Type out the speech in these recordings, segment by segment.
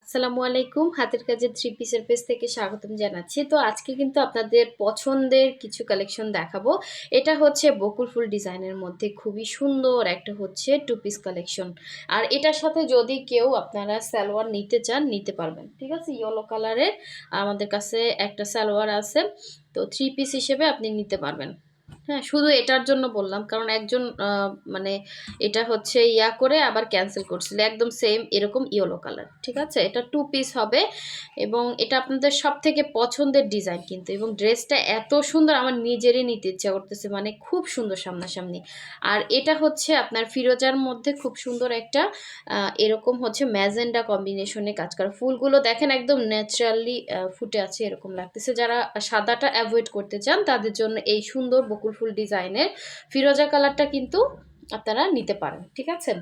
আসসালামু আলাইকুম। হাতের কাজের থ্রি পিসের পেজ থেকে স্বাগতম জানাচ্ছি। তো আজকে কিন্তু আপনাদের পছন্দের কিছু কালেকশন দেখাবো। এটা হচ্ছে বকুল ফুল ডিজাইনের মধ্যে খুবই সুন্দর একটা হচ্ছে টু পিস কালেকশন। আর এটার সাথে যদি কেউ আপনারা সালোয়ার নিতে চান নিতে পারবেন, ঠিক আছে। ইয়েলো কালারের আমাদের কাছে একটা সালোয়ার আছে, তো থ্রি পিস হিসেবে আপনি নিতে পারবেন। হ্যাঁ, শুধু এটার জন্য বললাম কারণ একজন মানে এটা হচ্ছে ইয়া করে আবার ক্যান্সেল করছিল, একদম সেম এরকম ইয়েলো কালার, ঠিক আছে। এটা টু পিস হবে এবং এটা আপনাদের সব থেকে পছন্দের ডিজাইন কিন্তু, এবং ড্রেসটা এত সুন্দর আমার নিজেরই নিতে ইচ্ছা করতেছে, মানে খুব সুন্দর সামনাসামনি। আর এটা হচ্ছে আপনার ফিরোজার মধ্যে খুব সুন্দর একটা এরকম হচ্ছে ম্যাজেন্ডা কম্বিনেশনে কাজ করা। ফুলগুলো দেখেন একদম ন্যাচারালি ফুটে আছে এরকম লাগতেছে। যারা সাদাটা অ্যাভয়েড করতে চান তাদের জন্য এই সুন্দর বকুল ফুল ডিজাইনের ফিরোজা কালারটা কিন্তু আপনারা নিতে পারেন, ঠিক আছে।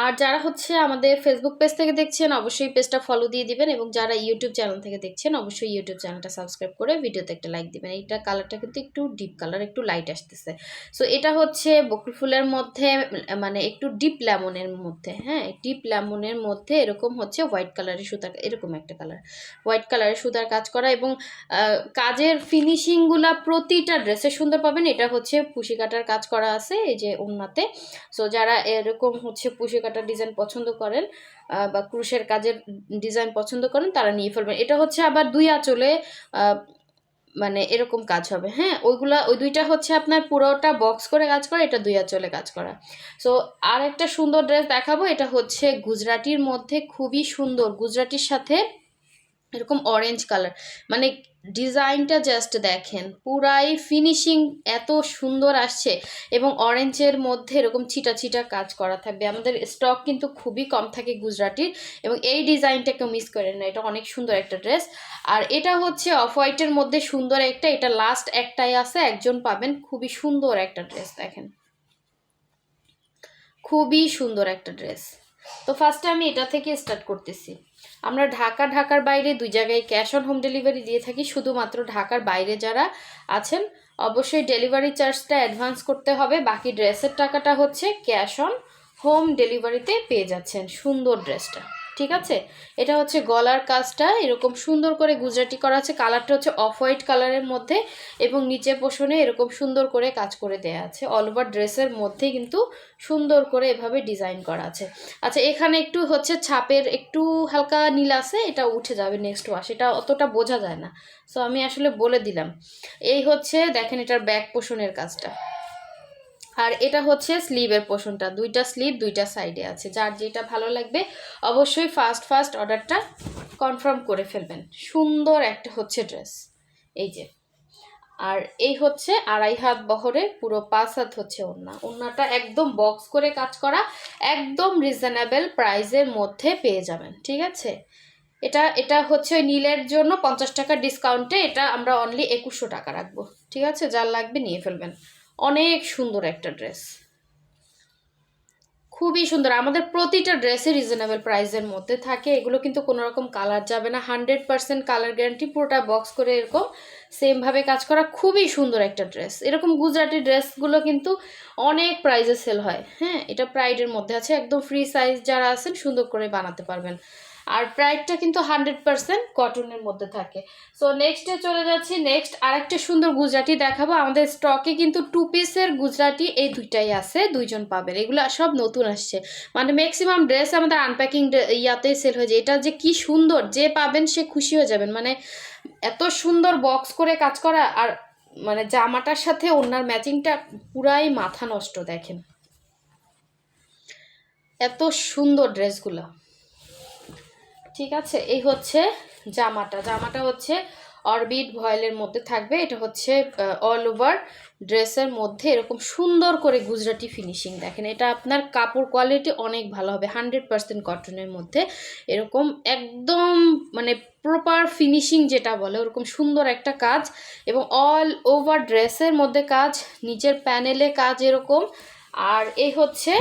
আর যারা হচ্ছে আমাদের ফেসবুক পেজ থেকে দেখছেন অবশ্যই পেজটা ফলো দিয়ে দিবেন, এবং যারা ইউটিউব চ্যানেল থেকে দেখছেন অবশ্যই ইউটিউব চ্যানেলটা সাবস্ক্রাইব করে ভিডিওতে একটা লাইক দিবেন। এইটা কালারটা কিন্তু একটু ডিপ কালার, একটু লাইট আসতেছে। সো এটা হচ্ছে বকুল ফুলের মধ্যে মানে একটু ডিপ লেমনের মধ্যে, হ্যাঁ ডিপ লেমনের মধ্যে এরকম হচ্ছে হোয়াইট কালারের সুতা, এরকম একটা কালার হোয়াইট কালারের সুতার কাজ করা, এবং কাজের ফিনিশিংগুলা প্রতিটা ড্রেসে সুন্দর পাবেন। এটা হচ্ছে পুশি কাটার কাজ করা আছে এই যে ওড়নাতে। সো যারা এরকম হচ্ছে পুশি কাটার ডিজাইন পছন্দ করেন বা ক্রুশের কাজের ডিজাইন পছন্দ করেন তারা নিয়ে ফেলবেন। এটা হচ্ছে আবার দুই আঁচলে মানে এরকম কাজ হবে, হ্যাঁ ওই দুইটা হচ্ছে আপনার পুরোটা বক্স করে কাজ করা, এটা দুই আঁচলে কাজ করা। সো আর একটা সুন্দর ড্রেস দেখাবো, এটা হচ্ছে গুজরাটির মধ্যে খুবই সুন্দর, গুজরাটির সাথে এরকম অরেঞ্জ কালার, মানে ডিজাইনটা জাস্ট দেখেন পুরাই ফিনিশিং এত সুন্দর আসছে, এবং অরেঞ্জের মধ্যে এরকম ছিটা ছিটা কাজ করা থাকবে। আমাদের স্টক কিন্তু খুবই কম থাকে গুজরাটির, এবং এই ডিজাইনটাকে মিস করেন না, এটা অনেক সুন্দর একটা ড্রেস। আর এটা হচ্ছে অফ হোয়াইটের মধ্যে সুন্দর একটা, এটা লাস্ট একটাই আছে, একজন পাবেন। খুবই সুন্দর একটা ড্রেস দেখেন, খুবই সুন্দর একটা ড্রেস। তো ফার্স্টে আমি এটা থেকে স্টার্ট করতেছি। আমরা ঢাকার বাইরে দুই জায়গায় ক্যাশ অন হোম ডেলিভারি দিয়ে থাকি। শুধুমাত্র ঢাকার বাইরে যারা আছেন অবশ্যই ডেলিভারি চার্জটা অ্যাডভান্স করতে হবে, বাকি ড্রেসের টাকাটা হচ্ছে ক্যাশ অন হোম ডেলিভারিতে পেয়ে যাচ্ছেন সুন্দর ড্রেসটা, ঠিক আছে। এটা হচ্ছে গলার কাজটা এরকম সুন্দর করে গুজরাটি করা আছে, কালারটা হচ্ছে অফ হোয়াইট কালারের মধ্যে, এবং নিচে পোষণে এরকম সুন্দর করে কাজ করে দেয়া আছে। অল ওভার ড্রেসের মধ্যে কিন্তু সুন্দর করে এভাবে ডিজাইন করা আছে। আচ্ছা, এখানে একটু হচ্ছে ছাপের একটু হালকা নীল আছে, এটা উঠে যাবে নেক্সট ওয়াশ, এটা অতটা বোঝা যায় না। সো আমি আসলে বলে দিলাম। এই হচ্ছে দেখেন এটার ব্যাক পোষণের কাজটা, আর এটা হচ্ছে স্লিভের পোর্শনটা, দুইটা স্লিভ দুইটা সাইডে আছে। যার যেটা ভালো লাগবে অবশ্যই ফার্স্ট অর্ডারটা কনফার্ম করে ফেলবেন। সুন্দর একটা হচ্ছে ড্রেস এই যে। আর এই হচ্ছে 2.5 হাত বহরে, পুরো 5 হাত হচ্ছে ওড়নাটা একদম বক্স করে কাজ করা, একদম রিজনেবল প্রাইসের মধ্যে পেয়ে যাবেন, ঠিক আছে। এটা হচ্ছে ওই নীলের জন্য 50 টাকা ডিসকাউন্টে এটা আমরা অনলি 2100 টাকা রাখবো, ঠিক আছে। যার লাগবে নিয়ে ফেলবেন। অনেক সুন্দর একটা ড্রেস, খুবই সুন্দর। আমাদের প্রতিটা ড্রেসে রিজনেবল প্রাইসের মধ্যে থাকে, এগুলো কিন্তু কোনো রকম কালার যাবে না, 100% কালার গ্যারান্টি, পুরোটা বক্স করে এরকম সেমভাবে কাজ করা। খুবই সুন্দর একটা ড্রেস। এরকম গুজরাটি ড্রেসগুলো কিন্তু অনেক প্রাইসে সেল হয়, হ্যাঁ এটা প্রাইডের মধ্যে আছে, একদম ফ্রি সাইজ যারা আছেন সুন্দর করে বানাতে পারবেন। আর প্রাইডটা কিন্তু 100% কটনের মধ্যে থাকে। সো নেক্সটে চলে যাচ্ছি। নেক্সট আরেকটা সুন্দর গুজরাটি দেখাবো। আমাদের স্টকে কিন্তু টু পিসের গুজরাটি এই দুইটাই আছে, দুইজন পাবেন। এগুলো সব নতুন আসছে, মানে ম্যাক্সিমাম ড্রেস আমাদের আনপ্যাকিং ইয়াতেই সেল হয়ে যায়। এটা যে কি সুন্দর, যে পাবেন সে খুশি হয়ে যাবেন, মানে এত সুন্দর বক্স করে কাজ করা, আর মানে জামাটার সাথে ওনার ম্যাচিংটা পুরাই মাথা নষ্ট। দেখেন এত সুন্দর ড্রেসগুলো, ঠিক আছে। এই হচ্ছে জামাটা হচ্ছে অরবিট ভয়েলের মধ্যে থাকবে। এটা হচ্ছে অল ওভার ড্রেসের মধ্যে এরকম সুন্দর করে গুজরাটি ফিনিশিং দেখেন। এটা আপনার কাপড় কোয়ালিটি অনেক ভালো হবে, 100% কটনের মধ্যে এরকম একদম মানে প্রপার ফিনিশিং যেটা বলে ওরকম সুন্দর একটা কাজ, এবং অল ওভার ড্রেসের মধ্যে কাজ, নিচের প্যানেলে কাজ এরকম। আর এই হচ্ছে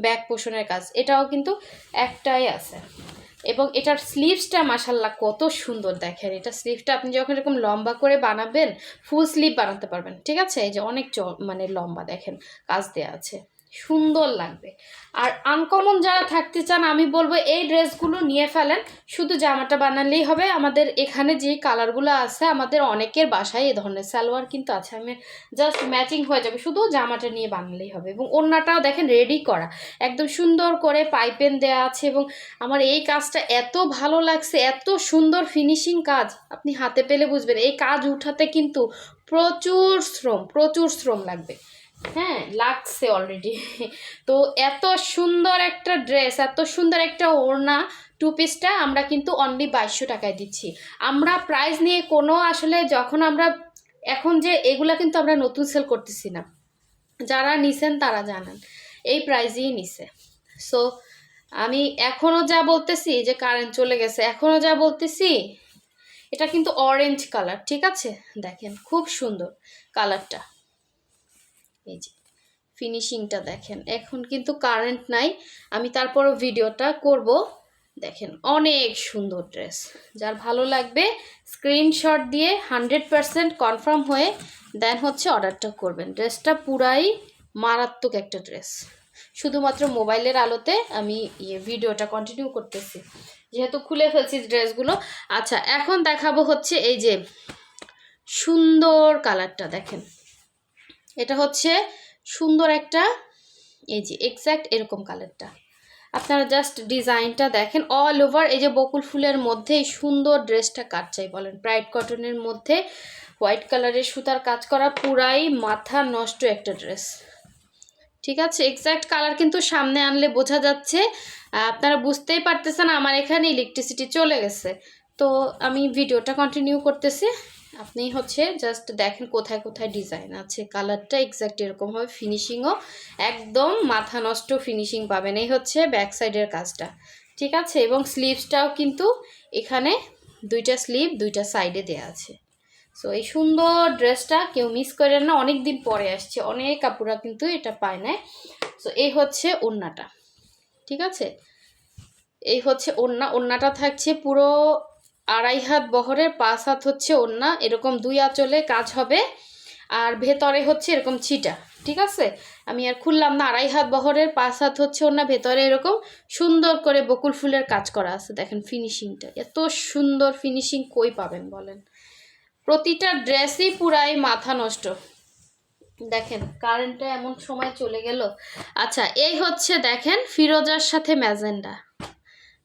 ব্যাক পোর্শনের কাজ, এটাও কিন্তু একটাই আছে। এবং এটার স্লিভসটা মাশাল্লাহ কত সুন্দর দেখেন। এটা স্লিভসটা আপনি যখন এরকম লম্বা করে বানাবেন ফুল স্লিভ বানাতে পারবেন, ঠিক আছে। এই যে অনেক মানে লম্বা দেখেন কাজ দেওয়া আছে, সুন্দর লাগবে। আর আনকমন যারা থাকতে চান আমি বলবো এই ড্রেসগুলো নিয়ে ফেলেন, শুধু জামাটা বানালেই হবে। আমাদের এখানে যে কালারগুলো আছে আমাদের অনেকের বাসায় এই ধরনের সালোয়ার কিন্তু আছে, আমি জাস্ট ম্যাচিং হয়ে যাবে, শুধু জামাটা নিয়ে বানালেই হবে। এবং ওড়নাটাও দেখেন রেডি করা, একদম সুন্দর করে পাইপেন দেওয়া আছে। এবং আমার এই কাজটা এত ভালো লাগছে, এত সুন্দর ফিনিশিং কাজ, আপনি হাতে পেলে বুঝবেন। এই কাজ উঠাতে কিন্তু প্রচুর শ্রম লাগবে, হ্যাঁ লাগছে অলরেডি। তো এত সুন্দর একটা ড্রেস, এত সুন্দর একটা ওড়না, টু পিসটা আমরা কিন্তু অনলি 2200 টাকায় দিচ্ছি। আমরা প্রাইস নিয়ে কোনো আসলে যখন আমরা এখন যে এগুলা কিন্তু আমরা নতুন সেল করতেছি না, যারা নিছেন তারা জানেন এই প্রাইজেই নিছে। সো আমি এখনও যা বলতেছি যে কারেন্ট চলে গেছে, এখনও যা বলতেছি এটা কিন্তু অরেঞ্জ কালার, ঠিক আছে? দেখেন খুব সুন্দর কালারটা, এই যে ফিনিশিংটা দেখেন। এখন কিন্তু কারেন্ট নাই, আমি তারপরও ভিডিওটা করব। দেখেন অনেক সুন্দর ড্রেস, যার ভালো লাগবে স্ক্রিনশট দিয়ে 100% কনফার্ম হয়ে দেন হচ্ছে অর্ডারটা করবেন। ড্রেসটা পুরাই মারাত্মক একটা ড্রেস, শুধুমাত্র মোবাইলের আলোতে আমি ভিডিওটা কন্টিনিউ করতেছি যেহেতু খুলে ফেলছি ড্রেসগুলো। আচ্ছা এখন দেখাবো হচ্ছে এই যে সুন্দর কালারটা দেখেন, এটা হচ্ছে সুন্দর একটা, এই যে এক্স্যাক্ট এরকম কালারটা, আপনারা জাস্ট ডিজাইনটা দেখেন অল ওভার। এই যে বকুল ফুলের মধ্যে এই সুন্দর ড্রেসটা কাট চাই বলেন, ব্রাইট কটনের মধ্যে হোয়াইট কালারের সুতার কাজ করা, পুরাই মাথা নষ্ট একটা ড্রেস, ঠিক আছে? এক্স্যাক্ট কালার কিন্তু সামনে আনলে বোঝা যাচ্ছে, আপনারা বুঝতেই পারতেছেন আমার এখানে ইলেকট্রিসিটি চলে গেছে। তো আমি ভিডিওটা কন্টিনিউ করতেছি, আপনি হচ্ছে জাস্ট দেখেন কোথায় কোথায় ডিজাইন আছে। কালারটা এক্স্যাক্ট এরকম হবে, ফিনিশিংও একদম মাথা নষ্ট ফিনিশিং পাবেন। এই হচ্ছে ব্যাক সাইডের কাজটা, ঠিক আছে? এবং স্লিভসটাও কিন্তু এখানে দুইটা স্লিভ দুইটা সাইডে দেওয়া আছে। সো এই সুন্দর ড্রেসটা কেউ মিস করেন না, অনেক দিন পরে আসছে, অনেক কাপড়া কিন্তু এটা পায় না। সো এই হচ্ছে ওড়নাটা, ঠিক আছে? এই হচ্ছে ওড়নাটা থাকছে পুরো 2.5 হাত বহরের, 5 হাত হচ্ছে ওড়না, এরকম 2 আঁচলে কাজ হবে। আর ভেতরে হচ্ছে এরকম ছিটা, ঠিক আছে? আমি আর খুললাম না, 2.5 হাত বহরের, 5 হাত হচ্ছে ওড়না, ভেতরে এরকম সুন্দর করে বকুল ফুলের কাজ করা আছে। দেখেন ফিনিশিংটা, এত সুন্দর ফিনিশিং কই পাবেন বলেন? প্রতিটা ড্রেসই পুরাই মাথা নষ্ট। দেখেন কারেন্টটা এমন সময় চলে গেল। আচ্ছা এই হচ্ছে দেখেন ফিরোজার সাথে ম্যাজেন্ডা,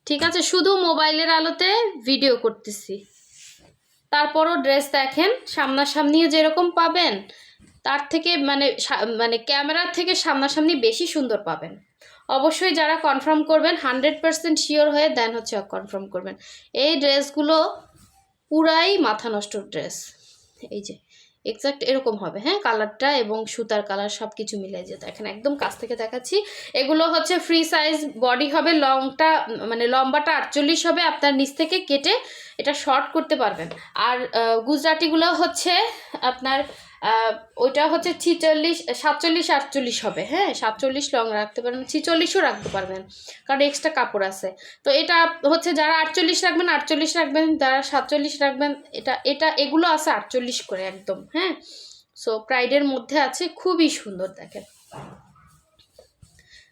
ঠিক আছে? শুধু মোবাইলের আলোতে ভিডিও করতেছি, তারপরও ড্রেস দেখেন সামনাসামনি যেরকম পাবেন তার থেকে মানে ক্যামেরার থেকে সামনাসামনি বেশি সুন্দর পাবেন। অবশ্যই যারা কনফার্ম করবেন 100% শিওর হয়ে দেন হচ্ছে কনফার্ম করবেন। এই ড্রেসগুলো পুরাই মাথা নষ্ট ড্রেস, এই যে এক্স্যাক্ট এরকম হবে, হ্যাঁ কালারটা এবং সুতার কালার সব কিছু মিলে যে দেখেন একদম কাছ থেকে দেখাচ্ছি। এগুলো হচ্ছে ফ্রি সাইজ বডি হবে, লম্বাটা 48 হবে, আপনার নিচ থেকে কেটে এটা শর্ট করতে পারবেন। আর গুজরাটিগুলো হচ্ছে আপনার ওইটা হচ্ছে 46, 47, 48 হবে, হ্যাঁ 47 লং রাখতে পারবেন, 46ও রাখতে পারবেন কারণ এক্সট্রা কাপড় আছে। তো এটা হচ্ছে যারা 48 রাখবেন 48 রাখবেন, যারা 47 রাখবেন এটা এগুলো আছে 48 করে একদম, হ্যাঁ। সো প্রাইডের মধ্যে আছে, খুবই সুন্দর দেখেন।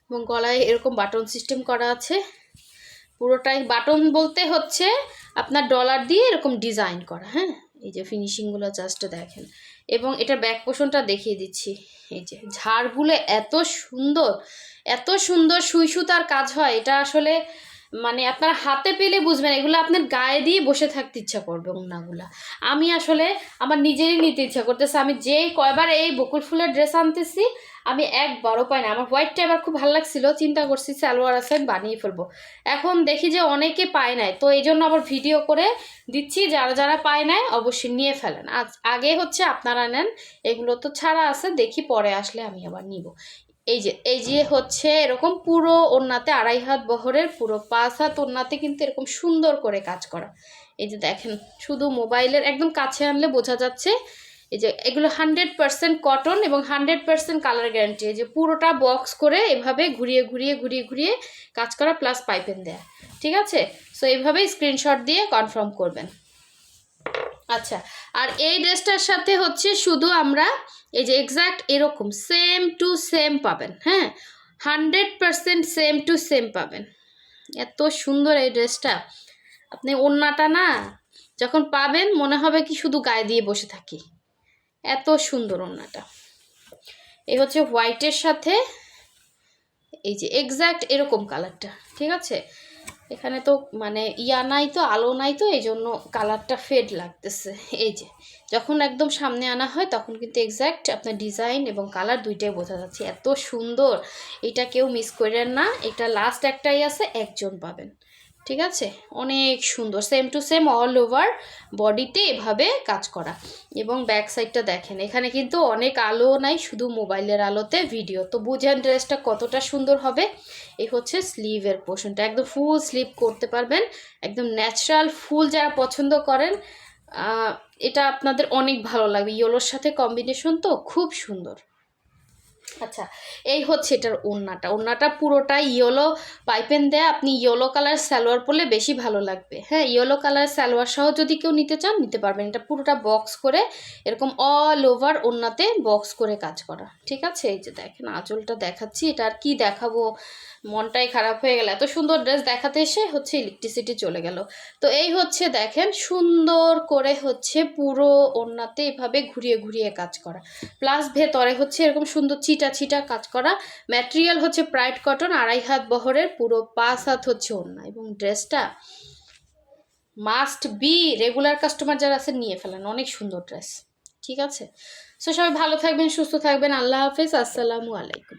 এবং গলায় এরকম বাটন সিস্টেম করা আছে, পুরোটাই বাটন বলতে হচ্ছে আপনার ডলার দিয়ে এরকম ডিজাইন করা, হ্যাঁ। এই যে ফিনিশিংগুলো জাস্ট দেখেন। এবং এটা ব্যাক পোর্শনটা দেখিয়ে দিচ্ছি, এই যে ঝাড়গুলো এত সুন্দর সুই সুতার কাজ হয়, এটা আসলে মানে আপনার হাতে পেলে বুঝবেন, এগুলো আপনার গায়ে দিয়ে বসে থাকতে ইচ্ছা করবে। ওড়নাগুলা আমি আসলে আমার নিজেরই নিতে ইচ্ছা করতেছে, আমি যেই কয়বার এই বকুল ফুলের ড্রেস আনতেছি আমি একবারও পাই না। আমার হোয়াইটটা এবার খুব ভালো লাগছিল, চিন্তা করছি সালোয়ার আছে আমি বানিয়ে ফেলবো, এখন দেখি যে অনেকে পায় নাই, তো এই জন্য আবার ভিডিও করে দিচ্ছি, যারা যারা পায় নাই অবশ্যই নিয়ে ফেলেন। আগে হচ্ছে আপনারা নেন, এগুলো তো ছাড়া আছে, দেখি পরে আসলে আমি আবার নিব। এই যে হচ্ছে এরকম পুরো ওড়নাতে 2.5 হাত বহরের, পুরো 5 হাত ওড়নাতে কিন্তু এরকম সুন্দর করে কাজ করা। এই যে দেখেন শুধু মোবাইলের একদম কাছে আনলে বোঝা যাচ্ছে। এই যে এগুলো 100% কটন এবং 100% কালার গ্যারান্টি। এই যে পুরোটা বক্স করে এভাবে ঘুরিয়ে কাজ করা, প্লাস পাইপেন দেয়া, ঠিক আছে? সো এইভাবে স্ক্রিনশট দিয়ে কনফার্ম করবেন। আচ্ছা, আর এই ড্রেসটার সাথে হচ্ছে শুধু আমরা এই যে এক্স্যাক্ট এরকম সেম টু সেম পাবেন, হ্যাঁ, 100% সেম টু সেম পাবেন। এত সুন্দর এই ড্রেসটা, আপনি ওড়নাটা না যখন পাবেন মনে হবে কি শুধু গায়ে দিয়ে বসে থাকি, এত সুন্দর ওড়নাটা। এই হচ্ছে হোয়াইটের সাথে এই যে এক্স্যাক্ট এরকম কালারটা, ঠিক আছে। এখানে তো মানে ইয়া নাই তো, আলো নাই তো, এই জন্য কালারটা ফেড লাগতেছে। এই যে যখন একদম সামনে আনা হয় তখন কিন্তু এক্স্যাক্ট আপনার ডিজাইন এবং কালার দুইটাই বোঝা যাচ্ছে, এত সুন্দর। এটা কেউ মিস করেন না, এটা লাস্ট একটাই আছে, একজন পাবেন, ঠিক আছে। অনেক সুন্দর, same to same all over বডিতে এভাবে কাজ করা। এবং ব্যাক সাইডটা দেখেন, এখানে কিন্তু অনেক আলো নাই, শুধু মোবাইলের আলোতে ভিডিও, তো বুঝেন ড্রেসটা কতটা সুন্দর হবে। এই হচ্ছে স্লিভের পোর্শনটা, একদম ফুল স্লিভ করতে পারবেন, একদম ন্যাচারাল ফুল যারা পছন্দ করেন এটা আপনাদের অনেক ভালো লাগবে। ইয়েলোর সাথে কম্বিনেশন তো খুব সুন্দর। আচ্ছা, এই হচ্ছে এটার ওড়নাটা, ওড়নাটা পুরোটা ইয়েলো পাইপেন দেয়া, আপনি ইয়েলো কালার সালোয়ার পরলে বেশি ভালো লাগবে। হ্যাঁ, ইয়েলো কালার সালোয়ার সহ যদি কেউ নিতে চান নিতে পারবেন। এটা পুরোটা বক্স করে এরকম অল ওভার ওড়নাতে বক্স করে কাজ করা, ঠিক আছে। এই যে দেখেন আঁচলটা দেখাচ্ছি, এটা আর কি দেখাবো, মনটাই খারাপ হয়ে গেল, এত সুন্দর ড্রেস দেখাতে এসে হচ্ছে ইলেকট্রিসিটি চলে গেল। তো এই হচ্ছে দেখেন সুন্দর করে হচ্ছে পুরো ওড়নাতে এভাবে ঘুরিয়ে ঘুরিয়ে কাজ করা, প্লাস ভেতরে হচ্ছে এরকম সুন্দর ছিটা ছিটা কাজ করা। ম্যাটেরিয়াল হচ্ছে প্রাইড কটন, 2.5 হাত বহরের, পুরো 5 হাত হচ্ছে ওড়না। এবং ড্রেসটা মাস্ট বি, রেগুলার কাস্টমার যারা আছে নিয়ে ফেলেন, অনেক সুন্দর ড্রেস, ঠিক আছে। সো সবাই ভালো থাকবেন, সুস্থ থাকবেন, আল্লাহ হাফেজ, আসসালামু আলাইকুম।